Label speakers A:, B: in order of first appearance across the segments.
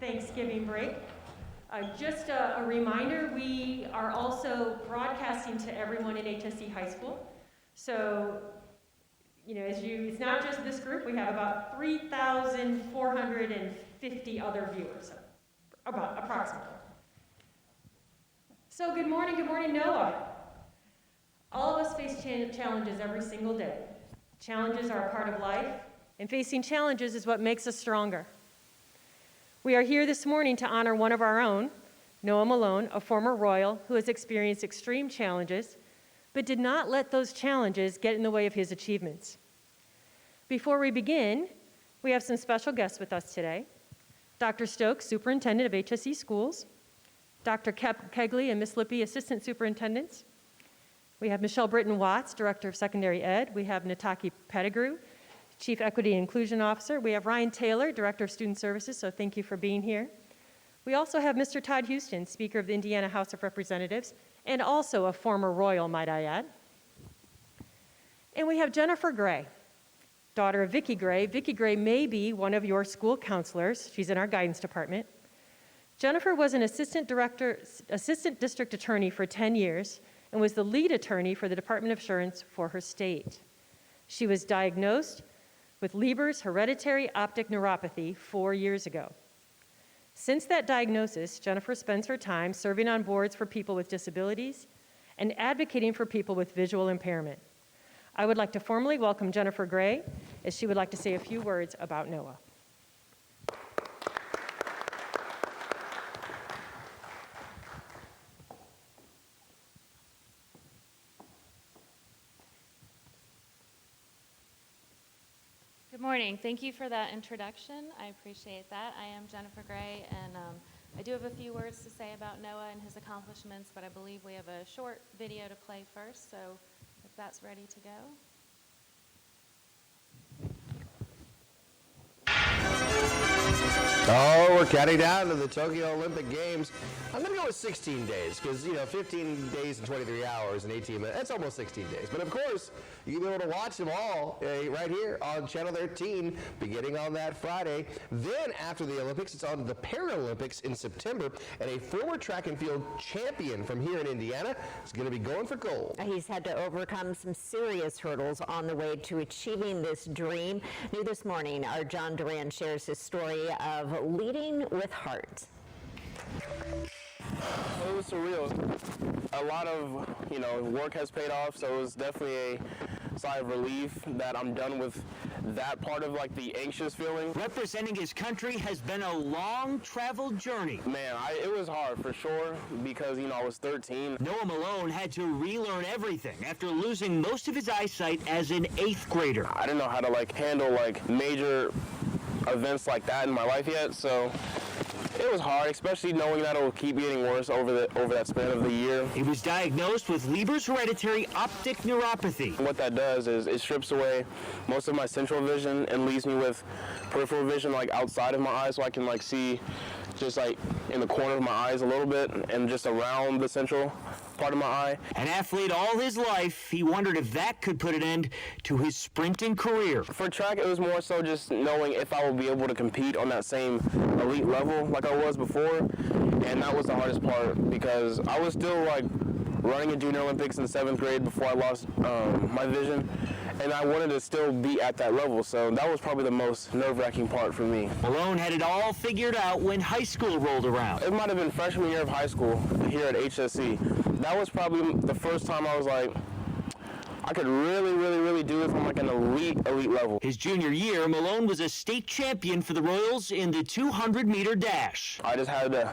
A: Thanksgiving break. Just a reminder, we are also broadcasting to everyone in HSE High School. So, it's not just this group, we have about 3,450 other viewers, approximately. So good morning, Noah. All of us face challenges every single day. Challenges are a part of life, and facing challenges is what makes us stronger. We are here this morning to honor one of our own, Noah Malone, a former Royal who has experienced extreme challenges, but did not let those challenges get in the way of his achievements. Before we begin, we have some special guests with us today. Dr. Stokes, Superintendent of HSE Schools, Dr. Kegley and Ms. Lippy, Assistant Superintendents. We have Michelle Britton-Watts, Director of Secondary Ed. We have Nataki Pettigrew, Chief Equity and Inclusion Officer. We have Ryan Taylor, Director of Student Services, so thank you for being here. We also have Mr. Todd Houston, Speaker of the Indiana House of Representatives, and also a former Royal, might I add. And we have Jennifer Gray, daughter of Vicki Gray. Vicki Gray may be one of your school counselors. She's in our guidance department. Jennifer was an assistant district attorney for 10 years and was the lead attorney for the Department of Insurance for her state. She was diagnosed with Leber's hereditary optic neuropathy 4 years ago. Since that diagnosis, Jennifer spends her time serving on boards for people with disabilities and advocating for people with visual impairment. I would like to formally welcome Jennifer Gray, as she would like to say a few words about Noah.
B: Good morning. Thank you for that introduction. I appreciate that. I am Jennifer Gray, and I do have a few words to say about Noah and his accomplishments, but I believe we have a short video to play first, so if that's ready to go.
C: Oh, we're counting down to the Tokyo Olympic Games. I'm going to go with 16 days because, 15 days and 23 hours and 18 minutes, that's almost 16 days. But of course, you'll be able to watch them all right here on Channel 13 beginning on that Friday. Then after the Olympics, it's on the Paralympics in September. And a former track and field champion from here in Indiana is going to be going for gold.
D: He's had to overcome some serious hurdles on the way to achieving this dream. New this morning, our John Duran shares his story of leading with heart.
E: It was surreal. A lot of, work has paid off, so it was definitely a sigh of relief that I'm done with that part of the anxious feeling.
F: Representing his country has been a long traveled journey.
E: Man, it was hard for sure because, I was 13.
F: Noah Malone had to relearn everything after losing most of his eyesight as an 8th grader.
E: I didn't know how to handle major events like that in my life yet, so it was hard, especially knowing that it will keep getting worse over that span of the year.
F: He was diagnosed with Leber's hereditary optic neuropathy.
E: What that does is it strips away most of my central vision and leaves me with peripheral vision outside of my eyes, so I can see just in the corner of my eyes a little bit and just around the central part of my eye.
F: An athlete all his life, he wondered if that could put an end to his sprinting career.
E: For track, it was more so just knowing if I would be able to compete on that same elite level like I was before, and that was the hardest part because I was still running in Junior Olympics in the 7th grade before I lost my vision, and I wanted to still be at that level, so that was probably the most nerve-wracking part for me.
F: Malone had it all figured out when high school rolled around.
E: It might have been freshman year of high school here at HSE. That was probably the first time I was I could really do it from an elite level.
F: His junior year, Malone was a state champion for the Royals in the 200-meter dash.
E: I just had to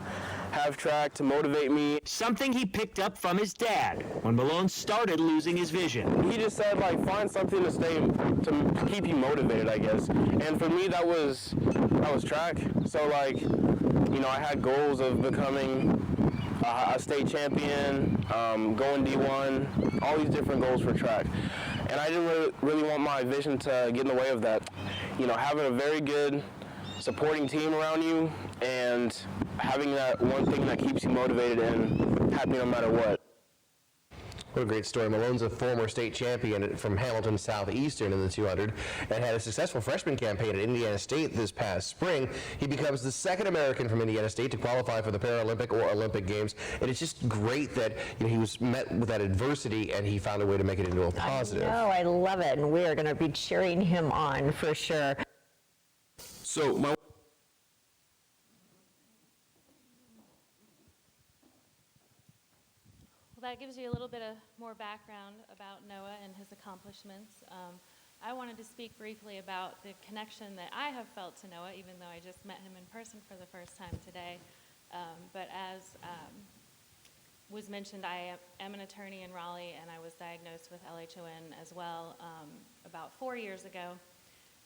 E: have track to motivate me.
F: Something he picked up from his dad when Malone started losing his vision.
E: He just said, find something to keep you motivated, I guess. And for me, that was track. So, I had goals of becoming a state champion, going D1, all these different goals for track. And I didn't really want my vision to get in the way of that. Having a very good supporting team around you and having that one thing that keeps you motivated and happy no matter what.
C: What a great story. Malone's a former state champion from Hamilton Southeastern in the 200 and had a successful freshman campaign at Indiana State this past spring. He becomes the second American from Indiana State to qualify for the Paralympic or Olympic Games. And it's just great that he was met with that adversity and he found a way to make it into a positive.
D: Oh, I love it. And we are going to be cheering him on for sure.
E: So my
B: Well, that gives you a little bit of more background about Noah and his accomplishments. I wanted to speak briefly about the connection that I have felt to Noah, even though I just met him in person for the first time today. But as was mentioned, I am an attorney in Raleigh, and I was diagnosed with LHON as well about 4 years ago.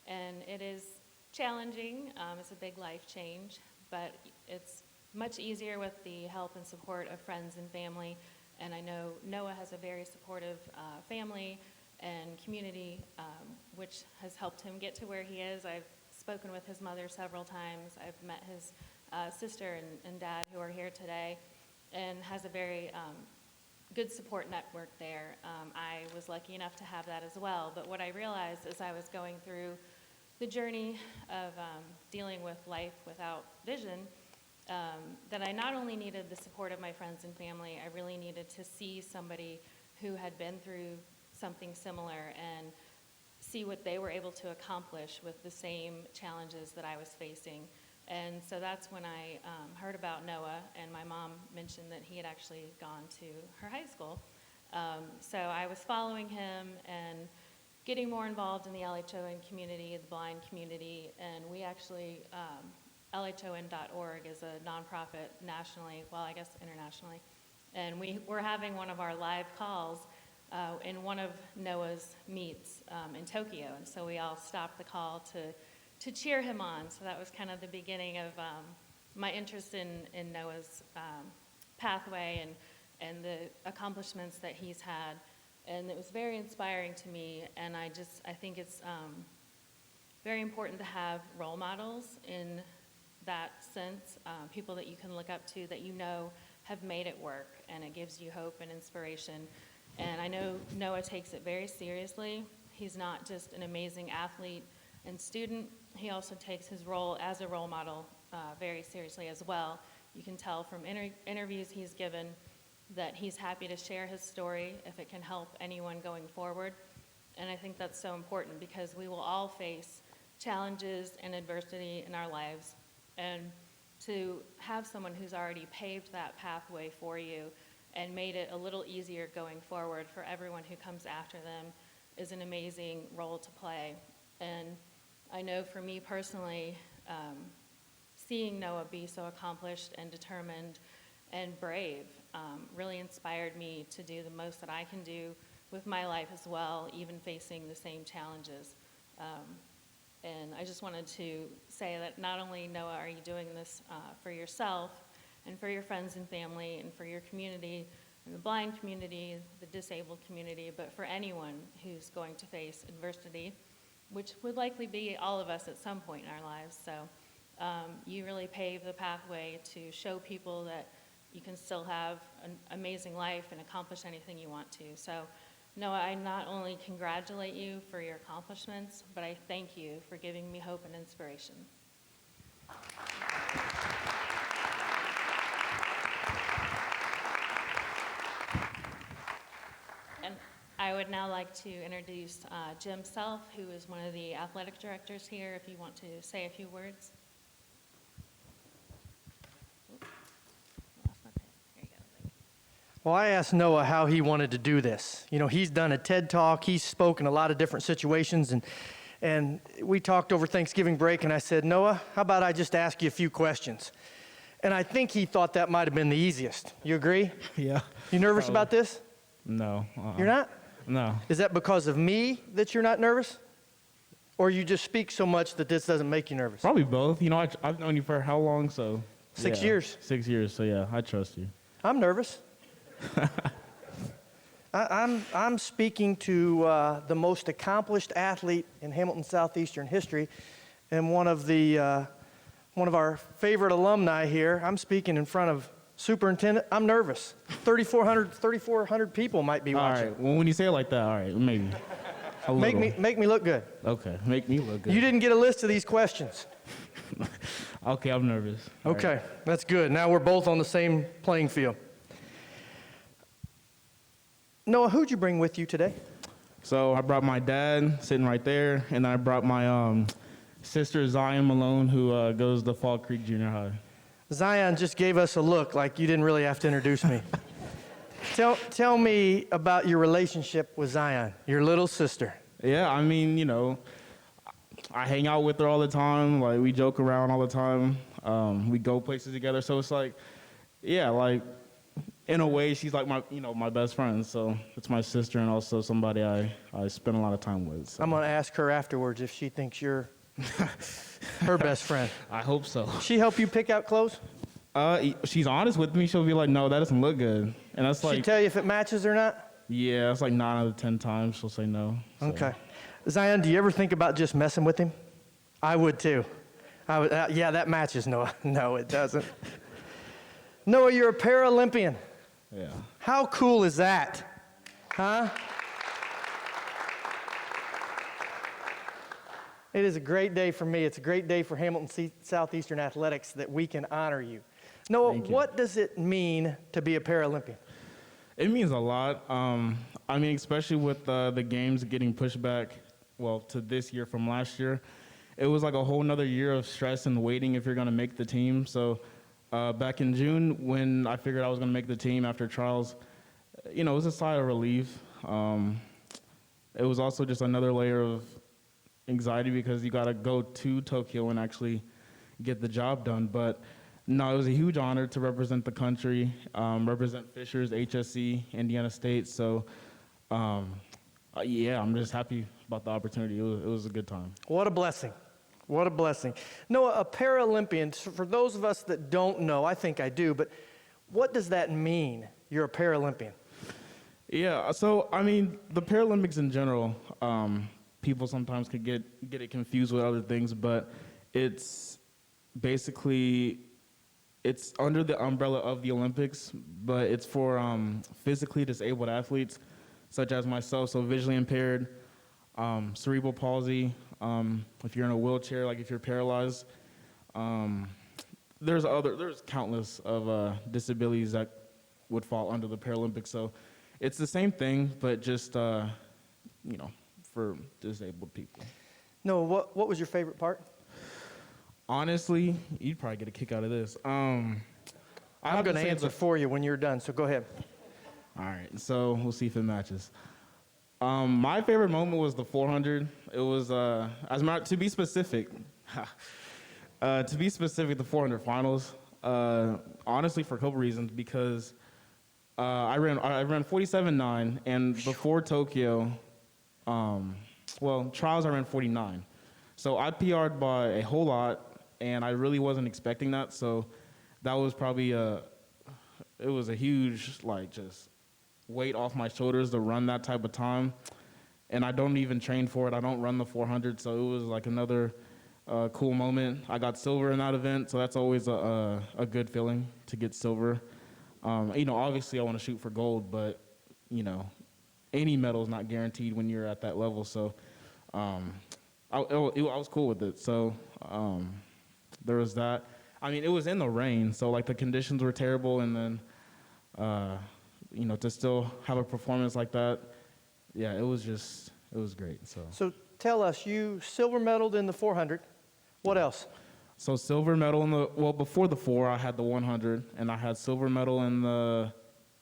B: And it is challenging. It's a big life change, but it's much easier with the help and support of friends and family. And I know Noah has a very supportive family and community, which has helped him get to where he is. I've spoken with his mother several times. I've met his sister and dad who are here today, and has a very good support network there. I was lucky enough to have that as well. But what I realized as I was going through the journey of dealing with life without vision, that I not only needed the support of my friends and family, I really needed to see somebody who had been through something similar and see what they were able to accomplish with the same challenges that I was facing. And so that's when I heard about Noah, and my mom mentioned that he had actually gone to her high school. So I was following him and getting more involved in the LHON community, the blind community, and we actually, LHON.org is a nonprofit nationally, well, I guess internationally, and we're having one of our live calls in one of Noah's meets in Tokyo, and so we all stopped the call to cheer him on. So that was kind of the beginning of my interest in Noah's pathway and the accomplishments that he's had, and it was very inspiring to me. And I think it's very important to have role models in that sense, people that you can look up to that you know have made it work, and it gives you hope and inspiration. And I know Noah takes it very seriously. He's not just an amazing athlete and student, he also takes his role as a role model very seriously as well. You can tell from interviews he's given that he's happy to share his story if it can help anyone going forward. And I think that's so important because we will all face challenges and adversity in our lives. And to have someone who's already paved that pathway for you and made it a little easier going forward for everyone who comes after them is an amazing role to play. And I know for me personally, seeing Noah be so accomplished and determined and brave really inspired me to do the most that I can do with my life as well, even facing the same challenges. And I just wanted to say that not only, Noah, are you doing this for yourself and for your friends and family and for your community, and the blind community, the disabled community, but for anyone who's going to face adversity, which would likely be all of us at some point in our lives. So you really pave the pathway to show people that you can still have an amazing life and accomplish anything you want to. So Noah, I not only congratulate you for your accomplishments, but I thank you for giving me hope and inspiration. And I would now like to introduce Jim Self, who is one of the athletic directors here, if you want to say a few words.
G: Well, I asked Noah how he wanted to do this. You know, he's done a TED Talk, he's spoken a lot of different situations, and we talked over Thanksgiving break, and I said, Noah, how about I just ask you a few questions? And I think he thought that might have been the easiest. You agree?
H: Yeah.
G: You nervous about this?
H: No.
G: You're not?
H: No.
G: Is that because of me that you're not nervous? Or you just speak so much that this doesn't make you nervous?
H: Probably both. You know, I've known you for how long, so.
G: 6
H: yeah.
G: years.
H: 6 years, so yeah, I trust you.
G: I'm nervous. I'm speaking to the most accomplished athlete in Hamilton Southeastern history, and one of our favorite alumni here. I'm speaking in front of Superintendent, I'm nervous. 3,400 people might be
H: All
G: watching.
H: right. Well, when you say it like that, all right, maybe. A
G: Make
H: little.
G: me look good.
H: Okay. Make me look good.
G: You didn't get a list of these questions.
H: Okay, I'm nervous. All right.
G: Okay, that's good. Now we're both on the same playing field. Noah, who'd you bring with you today?
H: So I brought my dad sitting right there, and I brought my sister Zion Malone, who goes to Fall Creek Junior High.
G: Zion just gave us a look like you didn't really have to introduce me. Tell me about your relationship with Zion, your little sister.
H: Yeah, I mean, you know, I hang out with her all the time. Like, we joke around all the time. We go places together. So it's like, yeah, like, in a way, she's like my best friend. So it's my sister and also somebody I spend a lot of time with. So.
G: I'm going to ask her afterwards if she thinks you're her best friend.
H: I hope so.
G: She help you pick out clothes?
H: She's honest with me. She'll be like, no, that doesn't look good. And that's
G: She
H: like,
G: tell you if it matches or not?
H: yeah, that's like 9 out of 10 times she'll say no. So.
G: Okay. Zion, do you ever think about just messing with him? I would too. I would. Yeah, that matches, Noah. No, it doesn't. Noah, you're a Paralympian.
H: Yeah.
G: How cool is that? Huh? It is a great day for me. It's a great day for Hamilton Southeastern Athletics that we can honor you. Noah,
H: Thank you.
G: what does it mean to be a Paralympian?
H: It means a lot. I mean, especially with the games getting pushed back, well, to this year from last year. It was like a whole nother year of stress and waiting if you're going to make the team. So back in June, when I figured I was going to make the team after trials, you know, it was a sigh of relief. It was also just another layer of anxiety because you got to go to Tokyo and actually get the job done. But no, it was a huge honor to represent the country, represent Fishers, HSC, Indiana State. So, yeah, I'm just happy about the opportunity. It was a good time.
G: What a blessing. What a blessing. Noah, a Paralympian, for those of us that don't know, I think I do, but what does that mean, you're a Paralympian?
H: Yeah, so, I mean, the Paralympics in general, people sometimes could get it confused with other things, but it's basically, it's under the umbrella of the Olympics, but it's for physically disabled athletes, such as myself, so visually impaired, cerebral palsy, if you're in a wheelchair, like if you're paralyzed. There's countless of disabilities that would fall under the Paralympics, so it's the same thing, but just, you know, for disabled people.
G: Noah, what was your favorite part?
H: Honestly, you'd probably get a kick out of this.
G: I'm going to answer for you when you're done, so go ahead.
H: All right, so we'll see if it matches. My favorite moment was the 400. It was, to be specific, the 400 finals. Honestly, for a couple reasons, because I ran 47.9, and before Tokyo, trials I ran 49. So I PR'd by a whole lot, and I really wasn't expecting that. So that was probably it was a huge, like, just weight off my shoulders to run that type of time. And I don't even train for it. I don't run the 400, so it was like another cool moment. I got silver in that event, so that's always a good feeling to get silver. You know, obviously I want to shoot for gold, but, you know, any medal is not guaranteed when you're at that level. So I was cool with it. So there was that. I mean, it was in the rain, so like the conditions were terrible, and then, you know, to still have a performance like that, yeah, it was great. So
G: tell us, you silver medaled in the 400. What else?
H: So silver medal before the 4, I had the 100, and I had silver medal in the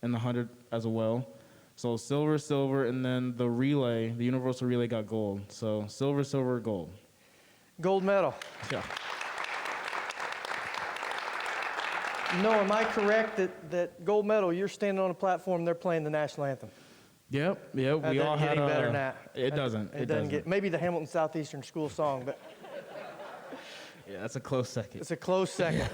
H: 100 as well. So silver, and then the relay, the universal relay got gold. So silver, gold.
G: Gold medal.
H: Yeah.
G: No, am I correct that gold medal, you're standing on a platform, they're playing the national anthem?
H: Yep. We
G: That
H: all
G: doesn't
H: had
G: get any better than that.
H: It doesn't.
G: It doesn't get, maybe the Hamilton Southeastern School song, but
H: Yeah, that's a close second.
G: it's a close second.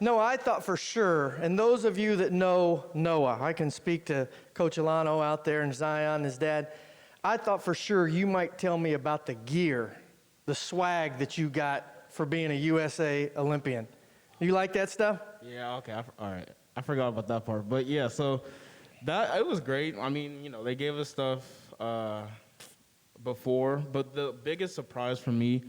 G: No, I thought for sure, and those of you that know Noah, I can speak to Coach Alano out there and Zion, his dad. I thought for sure you might tell me about the gear, the swag that you got for being a USA Olympian. You like that stuff?
H: Yeah, okay. All right. I forgot about that part. But yeah, so that it was great. I mean, you know, they gave us stuff before, but the biggest surprise for me,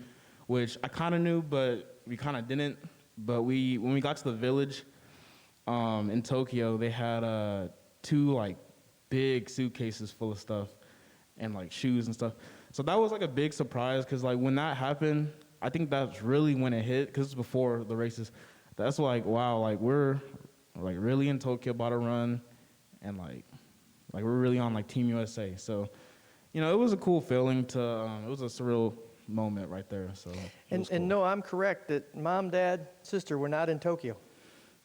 H: which I kind of knew, but we kind of didn't. But when we got to the village in Tokyo, they had 2 like big suitcases full of stuff and like shoes and stuff. So that was like a big surprise because like when that happened, I think that's really when it hit because it's before the races. That's like, wow, like we're like really in Tokyo about to run and like we're really on like Team USA. So, you know, it was a cool feeling to, it was a surreal moment right there. So,
G: And no, I'm correct that mom, dad, sister were not in Tokyo.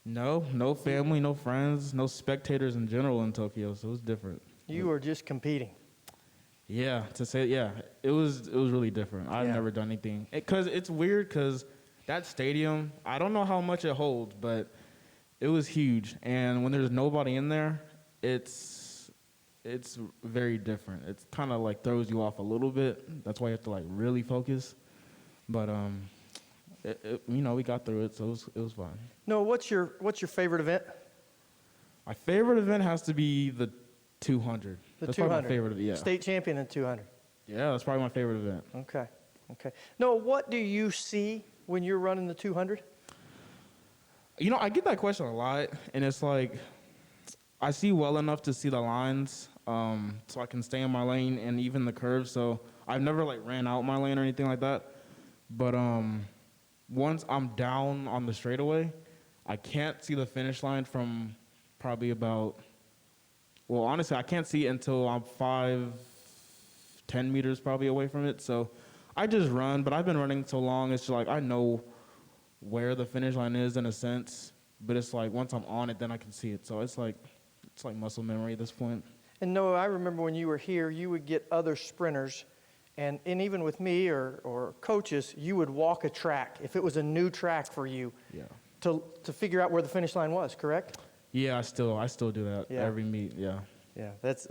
H: No family, no friends, no spectators in general in Tokyo. So it was different.
G: You were just competing.
H: Yeah, it was really different. I've
G: Yeah.
H: never done anything. Because it's weird because that stadium, I don't know how much it holds, but it was huge. And when there's nobody in there, it's very different. It's kind of like throws you off a little bit. That's why you have to like really focus. But you know, we got through it, so it was fine.
G: No, what's your favorite event?
H: My favorite event has to be the 200.
G: The
H: That's
G: 200.
H: probably my favorite. Yeah.
G: State champion in 200.
H: Yeah, that's probably my favorite event.
G: Okay. No, what do you see when you're running the 200?
H: You know, I get that question a lot, and it's like, I see well enough to see the lines, so I can stay in my lane and even the curves. So I've never like ran out my lane or anything like that. But once I'm down on the straightaway, I can't see the finish line from probably about, well, honestly, I can't see it until I'm 10 meters probably away from it. So I just run, but I've been running so long, it's just like I know where the finish line is in a sense, but it's like once I'm on it, then I can see it. So it's like muscle memory at this point.
G: And Noah, I remember when you were here, you would get other sprinters, and even with me or coaches, you would walk a track if it was a new track for you.
H: Yeah.
G: To figure out where the finish line was, correct?
H: Yeah, I still do that every meet. Yeah.
G: Yeah, that's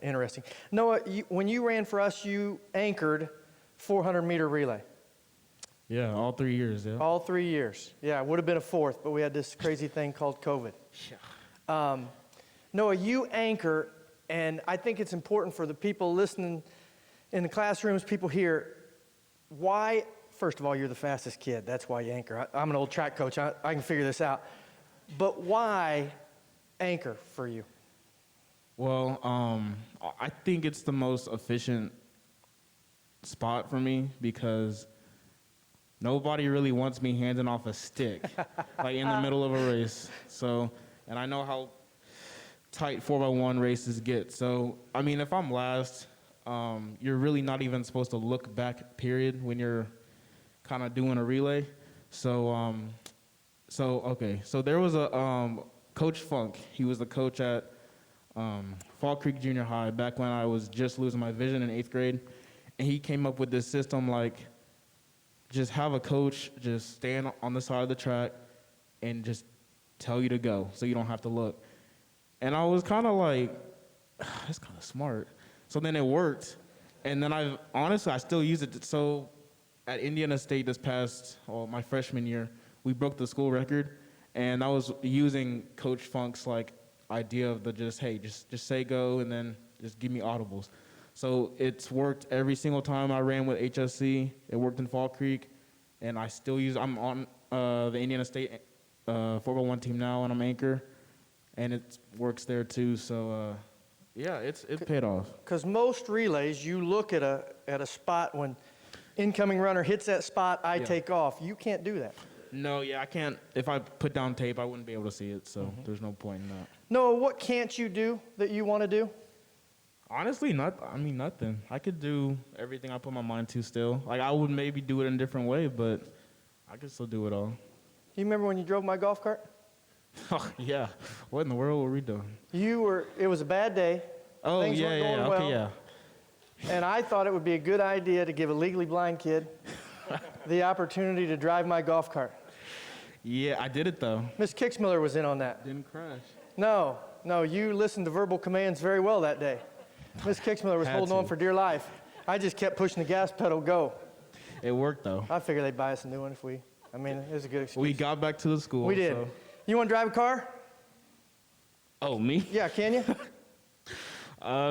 G: interesting. Noah, when you ran for us, you anchored 400-meter relay.
H: Yeah, all 3 years. Yeah.
G: All 3 years. Yeah, it would have been a fourth, but we had this crazy thing called COVID.
H: Yeah.
G: Noah, you anchor, and I think it's important for the people listening in the classrooms, people here, why, first of all, you're the fastest kid. That's why you anchor. I'm an old track coach. I can figure this out. But why anchor for you?
H: Well, I think it's the most efficient spot for me because nobody really wants me handing off a stick like in the middle of a race. So, and I know how tight 4x1 races get. So, I mean, if I'm last, you're really not even supposed to look back, period, when you're kind of doing a relay. So, so there was a Coach Funk. He was the coach at Fall Creek Junior High back when I was just losing my vision in 8th grade. And he came up with this system like just have a coach just stand on the side of the track and just tell you to go so you don't have to look. And I was kind of like, that's kind of smart. So then it worked. And then I still use it. So at Indiana State this past, my freshman year, we broke the school record. And I was using Coach Funk's like idea of the just say go and then just give me audibles. So it's worked every single time I ran with HSC. It worked in Fall Creek, and I still I'm on the Indiana State 4x1 team now, and I'm anchor, and it works there too. So yeah, it paid off.
G: Because most relays, you look at a spot when incoming runner hits that spot, I take off. You can't do that.
H: No, yeah, I can't. If I put down tape, I wouldn't be able to see it, so there's no point in that.
G: Noah, what can't you do that you want to do?
H: Honestly, nothing. I could do everything I put my mind to still. Like, I would maybe do it in a different way, but I could still do it all.
G: You remember when you drove my golf cart?
H: Oh, yeah. What in the world were we doing?
G: It was a bad day.
H: Oh,
G: Things weren't going
H: okay,
G: well.
H: yeah.
G: And I thought it would be a good idea to give a legally blind kid the opportunity to drive my golf cart.
H: Yeah, I did it, though.
G: Miss Kicksmiller was in on that.
H: Didn't crash.
G: No, you listened to verbal commands very well that day. Miss Kicksmiller was holding on for dear life. I just kept pushing the gas pedal, go.
H: It worked, though.
G: I figured they'd buy us a new one it was a good excuse.
H: We got back to the school.
G: We did.
H: So.
G: You want to drive a car?
H: Oh, me?
G: Yeah, can you?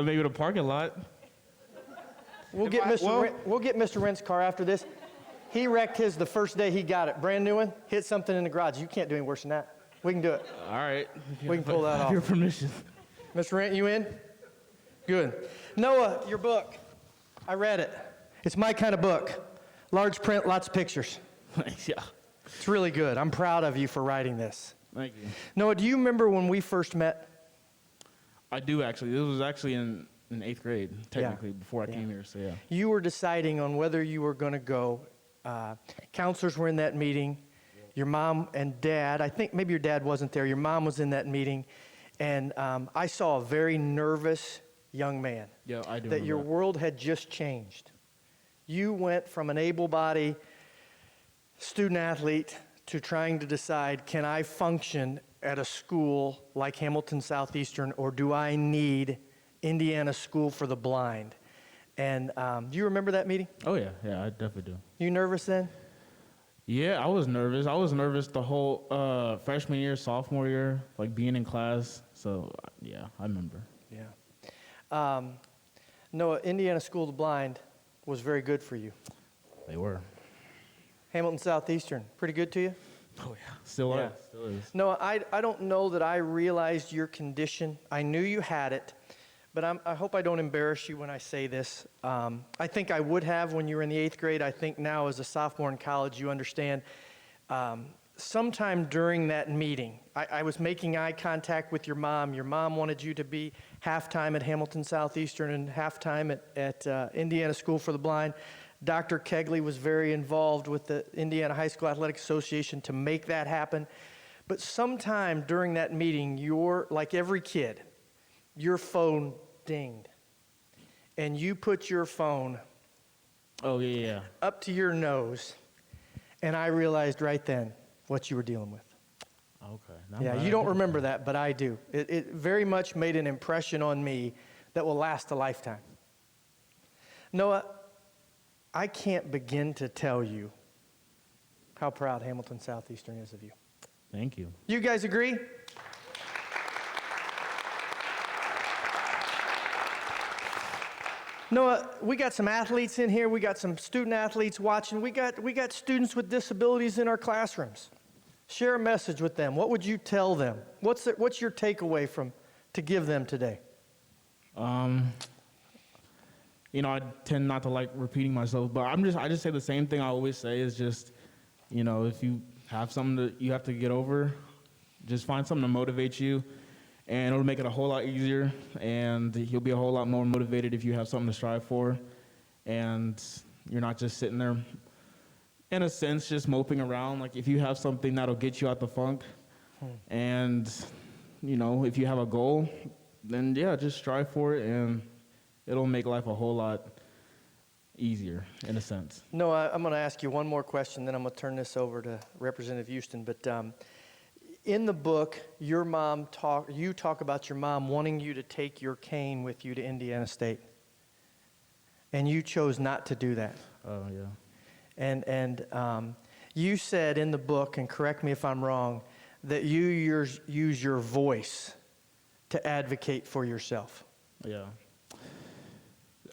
H: Maybe the parking lot.
G: We'll get Mr. Rent's car after this. He wrecked his the first day he got it, brand new one, hit something in the garage. You can't do any worse than that. We can do it.
H: All right.
G: We can pull that
H: With
G: off.
H: your permission.
G: Mr. Rent, you in? Good. Noah, your book. I read it. It's my kind of book. Large print, lots of pictures.
H: Yeah.
G: It's really good. I'm proud of you for writing this.
H: Thank you.
G: Noah, do you remember when we first met?
H: I do actually. This was actually in 8th grade, technically, before I came here. So yeah.
G: You were deciding on whether you were going to go. Counselors were in that meeting. Your mom and dad, I think maybe your dad wasn't there. Your mom was in that meeting. And I saw a very nervous young man.
H: Yeah, I do.
G: That your world had just changed. You went from an able-bodied student athlete to trying to decide, can I function at a school like Hamilton Southeastern, or do I need Indiana School for the Blind? And do you remember that meeting?
H: Oh yeah, I definitely do.
G: You nervous then?
H: Yeah, I was nervous. I was nervous the whole freshman year, sophomore year, like being in class. So yeah, I remember.
G: Yeah. Noah, Indiana School of the Blind was very good for you.
H: They were.
G: Hamilton Southeastern, pretty good to you?
H: Oh yeah, still
G: Yeah.
H: is. Still is.
G: Noah, I don't know that I realized your condition. I knew you had it, but I hope I don't embarrass you when I say this. I think I would have when you were in the 8th grade. I think now as a sophomore in college, you understand. Sometime during that meeting, I was making eye contact with your mom. Your mom wanted you to be halftime at Hamilton Southeastern and halftime at Indiana School for the Blind. Dr. Kegley was very involved with the Indiana High School Athletic Association to make that happen. But sometime during that meeting, like every kid, your phone dinged. And you put your phone up to your nose. And I realized right then what you were dealing with.
H: Okay.
G: Yeah, you don't remember that, but I do. It very much made an impression on me that will last a lifetime. Noah, I can't begin to tell you how proud Hamilton Southeastern is of you.
H: Thank you.
G: You guys agree? Noah, we got some athletes in here. We got some student athletes watching. We got students with disabilities in our classrooms. Share a message with them. What would you tell them? What's your takeaway to give them today?
H: I tend not to like repeating myself, but I just say the same thing I always say is just, if you have something that you have to get over, just find something to motivate you, and it'll make it a whole lot easier, and you'll be a whole lot more motivated if you have something to strive for, and you're not just sitting there, in a sense, just moping around. Like, if you have something that'll get you out the funk, and, if you have a goal, then, yeah, just strive for it, and it'll make life a whole lot easier, in a sense.
G: No, I'm going to ask you one more question, then I'm going to turn this over to Representative Houston. But in the book, you talk about your mom wanting you to take your cane with you to Indiana State, and you chose not to do that.
H: Oh, yeah.
G: And you said in the book, and correct me if I'm wrong, that you use your voice to advocate for yourself.
H: Yeah.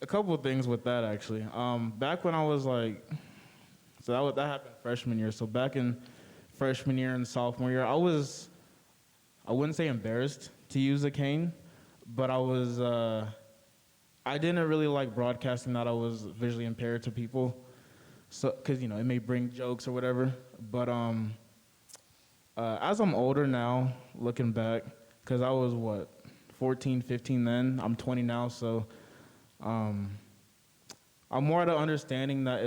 H: A couple of things with that, actually. Back when I was that happened freshman year. So back in freshman year and sophomore year, I wouldn't say embarrassed to use a cane, but I didn't really like broadcasting that I was visually impaired to people. So, because, it may bring jokes or whatever. But as I'm older now, looking back, because I was, 14, 15 then, I'm 20 now, so I'm more at an understanding that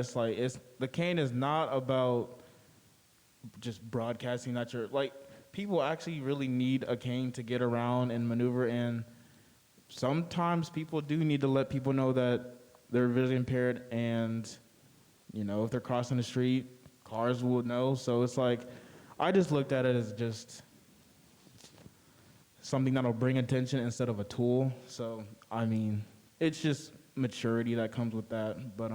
H: the cane is not about just broadcasting that people actually really need a cane to get around and maneuver, and sometimes people do need to let people know that they're visually impaired, and, if they're crossing the street, cars will know. So it's I just looked at it as just something that'll bring attention instead of a tool. So, it's just maturity that comes with that. But,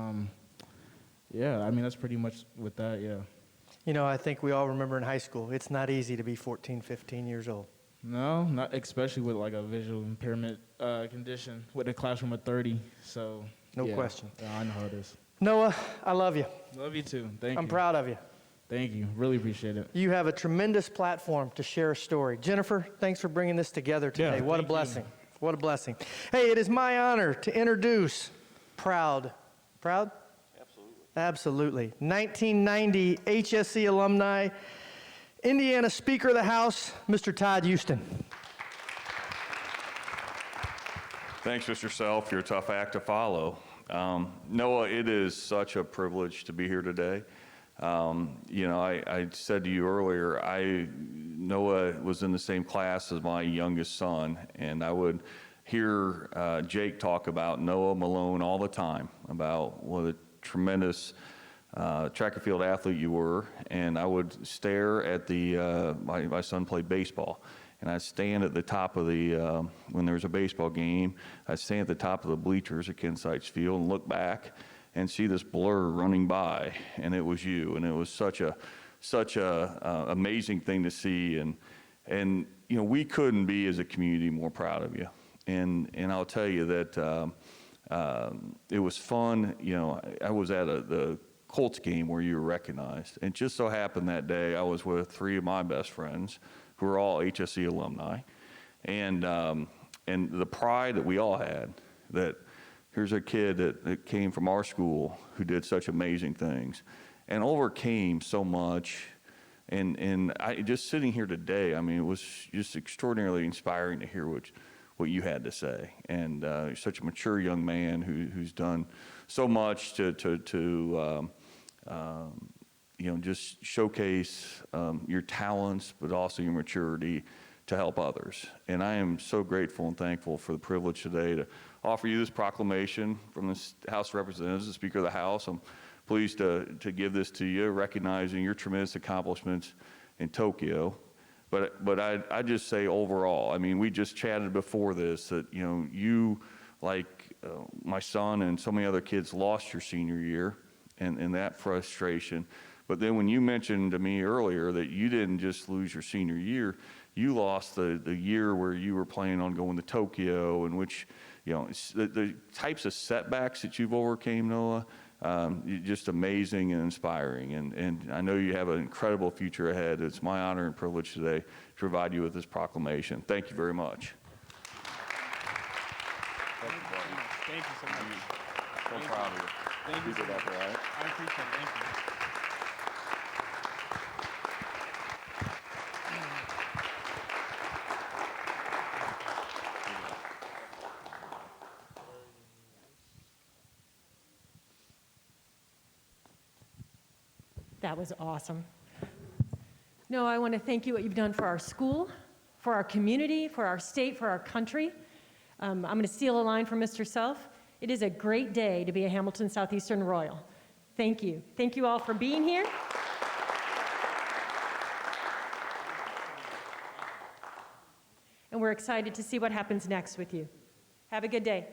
H: yeah, that's pretty much with that, yeah.
G: I think we all remember in high school, it's not easy to be 14, 15 years old.
H: No, not especially with like a visual impairment condition with a classroom of 30. So
G: No
H: yeah.
G: question.
H: Yeah, I know how it is.
G: Noah, I love you.
H: Love you too. Thank you.
G: I'm proud of you.
H: Thank you. Really appreciate it.
G: You have a tremendous platform to share a story. Jennifer, thanks for bringing this together today.
H: Yeah,
G: What a
H: thank you.
G: blessing. What a blessing. Hey, it is my honor to introduce Proud. Proud? Absolutely. 1990 HSC alumni, Indiana Speaker of the House, Mr. Todd Houston.
I: Thanks, Mr. Self. You're a tough act to follow. Noah, it is such a privilege to be here today. You know, I said to you earlier, Noah was in the same class as my youngest son, and I would hear Jake talk about Noah Malone all the time, about what a tremendous track and field athlete you were, and I would stare at my son played baseball, and I'd stand at the top of when there was a baseball game, I'd stand at the top of the bleachers at Ken Seitz Field and look back and see this blur running by, and it was you, and it was such a amazing thing to see, and you know, we couldn't be as a community more proud of you, and I'll tell you that it was fun. You know, I was at the Colts game where you were recognized, and just so happened that day I was with 3 of my best friends who are all HSC alumni, and the pride that we all had that here's a kid that came from our school who did such amazing things and overcame so much. And I just sitting here today, I mean, it was just extraordinarily inspiring to hear what you had to say. And you're such a mature young man who's done so much to you know, just showcase your talents, but also your maturity to help others. And I am so grateful and thankful for the privilege today to offer you this proclamation from the House of Representatives, the Speaker of the House. I'm pleased to give this to you, recognizing your tremendous accomplishments in Tokyo. But I just say overall, I mean, we just chatted before this that, you know, you, like my son and so many other kids, lost your senior year and that frustration. But then when you mentioned to me earlier that you didn't just lose your senior year, you lost the year where you were planning on going to Tokyo, in which, you know, the types of setbacks that you've overcame, Noah, just amazing and inspiring. And I know you have an incredible future ahead. It's my honor and privilege today to provide you with this proclamation. Thank you very much.
H: Thank you so much.
I: So proud of you.
H: Thank you so much. I appreciate it. Thank you.
A: That was awesome. No, I want to thank you what you've done for our school, for our community, for our state, for our country. I'm going to steal a line from Mr. Self. It is a great day to be a Hamilton Southeastern Royal. Thank you. Thank you all for being here. And we're excited to see what happens next with you. Have a good day.